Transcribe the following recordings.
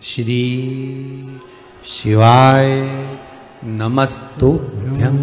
श्री शिवाय नमस्तुभ्यं।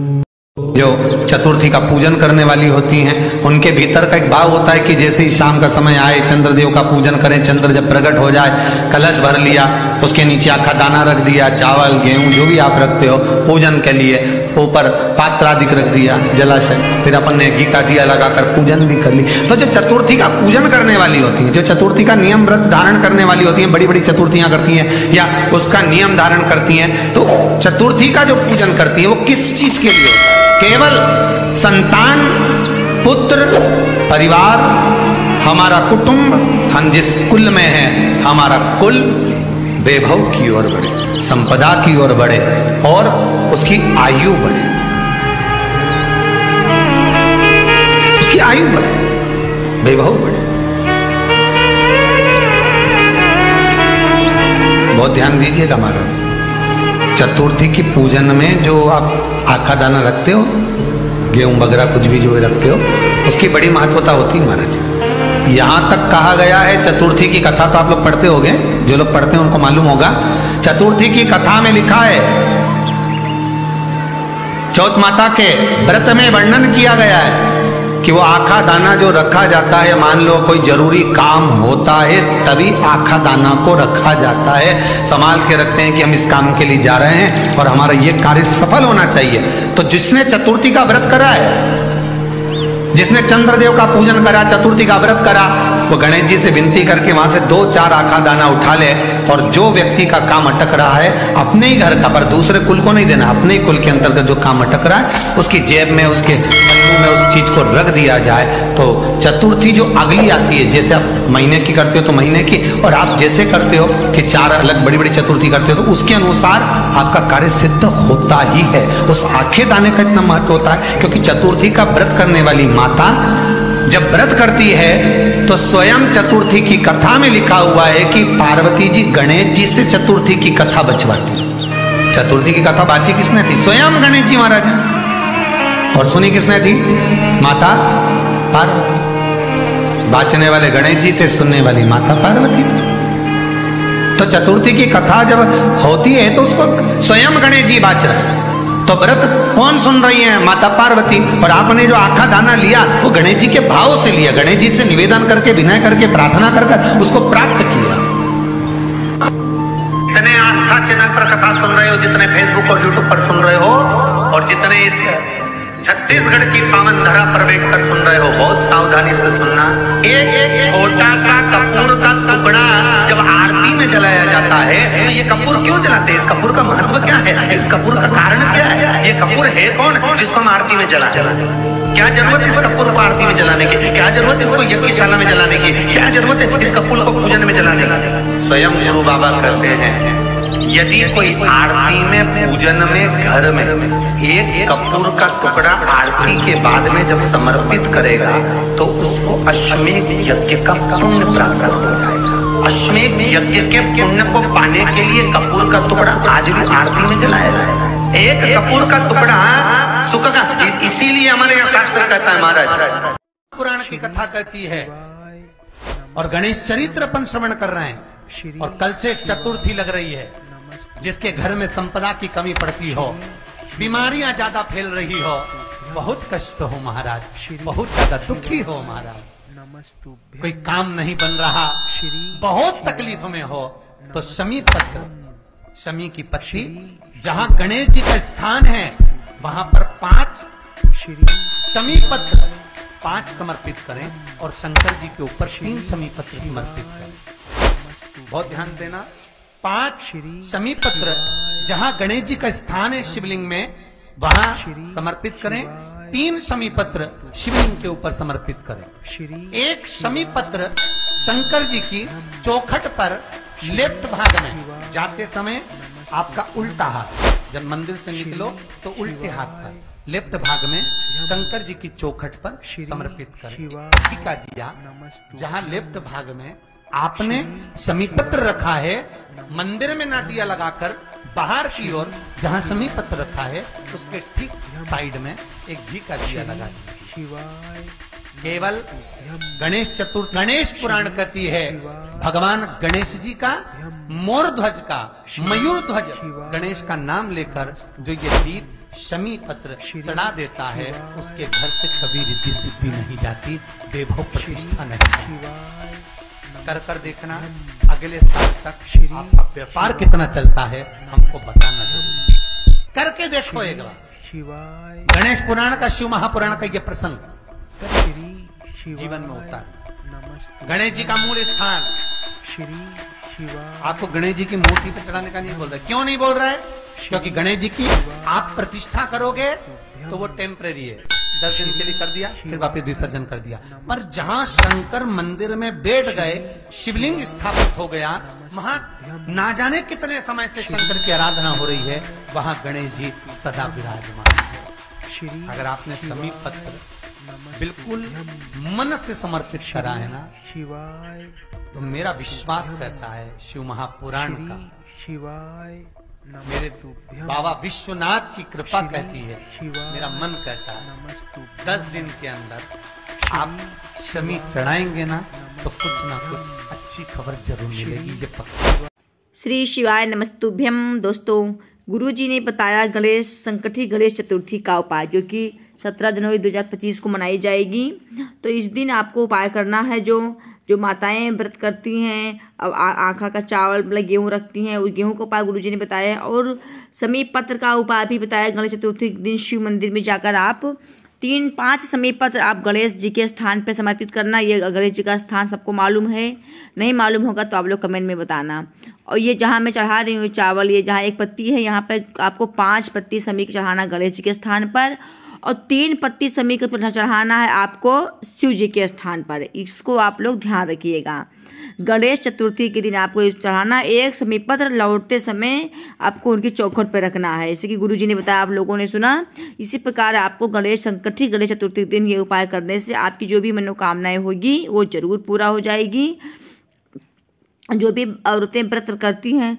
जो चतुर्थी का पूजन करने वाली होती हैं उनके भीतर का एक भाव होता है कि जैसे ही शाम का समय आए चंद्रदेव का पूजन करें, चंद्र जब प्रकट हो जाए कलश भर लिया, उसके नीचे आखा दाना रख दिया, चावल गेहूं जो भी आप रखते हो पूजन के लिए, ऊपर पात्र आदि रख दिया जलाशय, फिर अपन ने घी का दिया लगाकर पूजन भी कर ली। तो जो चतुर्थी का पूजन करने वाली होती है, जो चतुर्थी का नियम व्रत धारण करने वाली होती है, बड़ी बड़ी चतुर्थियां करती हैं या उसका नियम धारण करती हैं, तो चतुर्थी का जो पूजन करती है वो किस चीज के लिए होता है? केवल संतान, पुत्र, परिवार, हमारा कुटुंब, हम जिस कुल में हैं हमारा कुल वैभव की ओर बढ़े, संपदा की ओर बढ़े और उसकी आयु बढ़े, उसकी आयु बढ़े, वैभव बढ़े। बहुत ध्यान दीजिएगा महाराज, चतुर्थी की पूजन में जो आप आखा दाना रखते हो, गेहूं वगैरह कुछ भी जो रखते हो, उसकी बड़ी महत्वता होती है महाराज। यहां तक कहा गया है, चतुर्थी की कथा तो आप लोग पढ़ते होंगे, जो लोग पढ़ते हैं उनको मालूम होगा, चतुर्थी की कथा में लिखा है, चौथ माता के व्रत में वर्णन किया गया है कि वो आखा दाना जो रखा जाता है, मान लो कोई जरूरी काम होता है तभी आखा दाना को रखा जाता है, संभाल के रखते हैं कि हम इस काम के लिए जा रहे हैं और हमारा ये कार्य सफल होना चाहिए। तो जिसने चतुर्थी का व्रत करा है, जिसने चंद्रदेव का पूजन करा, चतुर्थी का व्रत करा, वो गणेश जी से विनती करके वहां से 2-4 आखा दाना उठा ले और जो व्यक्ति का काम अटक रहा है अपने ही घर का, पर दूसरे कुल को नहीं देना, अपने ही कुल के अंतर्गत जो काम अटक रहा है उसकी जेब में, उसके में उस चीज को रख दिया जाए। तो चतुर्थी जो अगली आती है, जैसे आप महीने की करते हो तो महीने की, और आप जैसे करते हो कि 4 अलग बड़ी बड़ी चतुर्थी करते हो तो उसके अनुसार आपका कार्य सिद्ध होता ही है। उस आखे दाने का इतना महत्व होता है क्योंकि चतुर्थी का व्रत करने वाली माता जब व्रत करती है तो स्वयं चतुर्थी की कथा में लिखा हुआ है कि पार्वती जी गणेश जी से चतुर्थी की कथा बचवाती। चतुर्थी की कथा बाची किसने थी? स्वयं गणेश जी महाराज। और सुनी किसने थी? माता पार्वती। बाचने वाले गणेश जी थे, सुनने वाली माता पार्वती थी। तो चतुर्थी की कथा जब होती है तो उसको स्वयं गणेश जी बाच रहे हैं, तो व्रत कौन सुन रही है? माता पार्वती। और आपने जो आखा दाना लिया वो गणेश जी के भाव से लिया, गणेश जी से निवेदन करके, विनय करके, प्रार्थना कर उसको प्राप्त किया। जितने आस्था चैनल पर कथा सुन रहे हो, जितने फेसबुक और यूट्यूब पर सुन रहे हो, और जितने इस छत्तीसगढ़ की पावन धरा पर बैठकर सुन रहे हो, बहुत सावधानी से सुनना। एक छोटा सा कपूर का टुकड़ा जब आरती में जलाया जाता है तो ये कपूर क्यों जलाते हैं? इस कपूर का महत्व क्या है? इस कपूर का कारण क्या है? ये कपूर है कौन जिसको हम आरती में जला? क्या जरूरत है इस कपूर को आरती में जलाने की? क्या जरूरत है इसको यज्ञशाला में जलाने की? क्या जरूरत है इस कपूर को पूजन में जलाने की? स्वयं गुरु बाबा कहते हैं, यदि कोई आरती में, पूजन में, घर में एक कपूर का टुकड़ा आरती के बाद में जब समर्पित करेगा तो उसको अश्वमेध यज्ञ का पुण्य प्राप्त हो जाएगा। अश्वमेध यज्ञ के पुण्य को पाने के लिए कपूर का टुकड़ा आज भी आरती में जलाया जाएगा। एक कपूर का टुकड़ा सुख का, इसीलिए हमारे यहाँ शास्त्र कहता है महाराज, पुराण की कथा कहती है और गणेश चरित्र अपन श्रवण कर रहे हैं, और कल से चतुर्थी लग रही है। जिसके घर में संपदा की कमी पड़ती हो, बीमारियां ज्यादा फैल रही हो, बहुत कष्ट हो महाराज, बहुत ज्यादा दुखी हो महाराज, कोई काम नहीं बन रहा, बहुत तकलीफ में हो, तो शमी पत्र, शमी की पत्ती, जहां गणेश जी का स्थान है वहां पर 5 शमी पत्र 5 समर्पित करें और शंकर जी के ऊपर 3 शमी पत्र समर्पित करें। बहुत ध्यान देना, 5 शमी पत्र जहां गणेश जी का स्थान है शिवलिंग में वहां समर्पित करें, 3 शमी पत्र शिवलिंग के ऊपर समर्पित करें। 1 शमी पत्र शंकर जी की चौखट पर लेफ्ट भाग में जाते समय आपका उल्टा हाथ, जब मंदिर से निकलो तो उल्टे हाथ पर लेफ्ट भाग में शंकर जी की चौखट पर समर्पित करें। टीका दिया जहां लेफ्ट भाग में आपने शमी पत्र रखा है, मंदिर में ना दिया लगाकर बाहर की ओर जहां शमी पत्र रखा है उसके ठीक साइड में एक घी का दिया लगा दीजिए। केवल गणेश चतुर्थी गणेश पुराण कहती है भगवान गणेश जी का मोर ध्वज का मयूर ध्वज गणेश का नाम लेकर जो ये दीप शमी पत्र चढ़ा देता है उसके घर से कभी रिद्धि सिद्धि नहीं जाती, वैभव प्रतिष्ठा नहीं। कर देखना अगले साल तक आपका व्यापार कितना चलता है हमको बताना जरूर, करके देखो एक बार। गणेश पुराण का शिव महापुराण का यह प्रसंग जीवन में होता है। गणेश जी का मूल स्थान आपको गणेश जी की मूर्ति पे चढ़ाने का नहीं बोल रहा है। क्यों नहीं बोल रहा है? क्योंकि गणेश जी की आप प्रतिष्ठा करोगे तो वो टेम्परेरी है, 10 दिन के लिए कर दिया फिर वापस विसर्जन कर दिया। पर जहां शंकर मंदिर में बैठ गए, शिवलिंग स्थापित हो गया, वहां ना जाने कितने समय से शंकर की आराधना हो रही है, वहां गणेश जी सदा विराजमान है। अगर आपने समीप पत्र बिल्कुल मन से समर्पित करा है ना, तो मेरा विश्वास कहता है शिव महापुराण का, मेरे बाबा विश्वनाथ की कृपा कहती है, मेरा मन कहता है 10 दिन के अंदर आप शमी चढ़ाएंगे ना तो कुछ ना कुछ अच्छी खबर जरूर मिलेगी, ये पक्का। श्री शिवाय नमस्तुभ्यम। दोस्तों, गुरुजी ने बताया गणेश संकटी गणेश चतुर्थी का उपाय, जो कि 17 जनवरी 2025 को मनाई जाएगी। तो इस दिन आपको उपाय करना है, जो माताएं व्रत करती हैं, अब आखा का चावल मतलब गेहूं रखती हैं, उस गेहूं का उपाय गुरुजी ने बताया। और समीप पत्र का उपाय भी बताया। गणेश चतुर्थी के दिन शिव मंदिर में जाकर आप 3-5 समीप पत्र आप गणेश जी के स्थान पर समर्पित करना। ये गणेश जी का स्थान सबको मालूम है, नहीं मालूम होगा तो आप लोग कमेंट में बताना। और ये जहाँ मैं चढ़ा रही हूँ चावल, ये जहाँ 1 पत्ती है, यहाँ पर आपको 5 पत्ती समीक चढ़ाना गणेश जी के स्थान पर, और 3 पत्ती समीक चढ़ाना है आपको शिव जी के स्थान पर। इसको आप लोग ध्यान रखिएगा। गणेश चतुर्थी के दिन आपको चढ़ाना। 1 समीप पत्र लौटते समय आपको उनकी चौखट पर रखना है, जैसे कि गुरुजी ने बताया, आप लोगों ने सुना। इसी प्रकार आपको गणेश संकटी गणेश चतुर्थी के दिन ये उपाय करने से आपकी जो भी मनोकामनाएं होगी वो जरूर पूरा हो जाएगी। जो भी औरतें व्रत करती हैं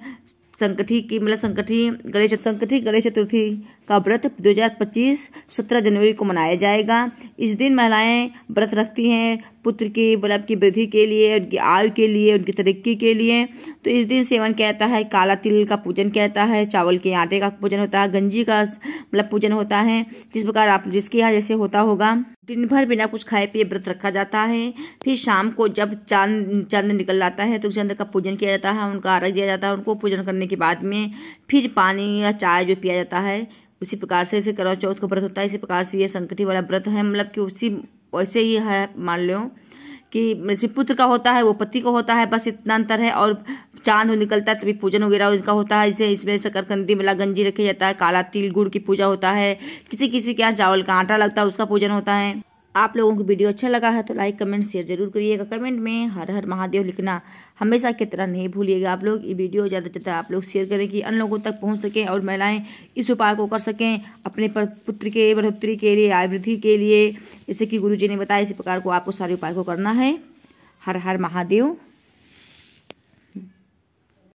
संकटी की मतलब संकटी गणेश चतुर्थी का व्रत 2025 17 जनवरी को मनाया जाएगा। इस दिन महिलाएं व्रत रखती हैं पुत्र की मतलब की वृद्धि के लिए, उनकी आयु के लिए, उनकी तरक्की के लिए। तो इस दिन सेवन कहता है, काला तिल का पूजन कहता है, चावल के आटे का पूजन होता है, गंजी का मतलब पूजन होता है। जिस प्रकार आप जिसके यहाँ जैसे होता होगा, दिन भर बिना कुछ खाए पिए व्रत रखा जाता है। फिर शाम को जब चंद्र निकल जाता है तो चंद्र का पूजन किया जाता है, उनका अर्घ्य दिया जाता है। उनको पूजन करने के बाद में फिर पानी या चाय जो पिया जाता है, उसी प्रकार से इसे करवा चौथ का व्रत होता है। इसी प्रकार से ये संकटी वाला व्रत है, मतलब कि उसी वैसे ही है। मान लो कि जैसे पुत्र का होता है वो पति का होता है, बस इतना अंतर है। और चांद निकलता है तभी पूजन वगैरह उसका होता है। इसे इसमें शकरकंदी मिला गंजी रखा जाता है, काला तिल गुड़ की पूजा होता है, किसी किसी के यहाँ चावल का आटा लगता है उसका पूजन होता है। आप लोगों को वीडियो अच्छा लगा है तो लाइक कमेंट शेयर जरूर करिएगा। कमेंट में हर हर महादेव लिखना हमेशा की तरह नहीं भूलिएगा। आप लोग ये वीडियो ज़्यादा से ज़्यादा आप लोग शेयर करें कि अन्य लोगों तक पहुंच सकें और महिलाएं इस उपाय को कर सकें अपने पुत्र के बढ़ोतरी के लिए, आय वृद्धि के लिए। जैसे कि गुरुजी ने बताया, इसी प्रकार को आपको सारे उपाय को करना है। हर हर महादेव।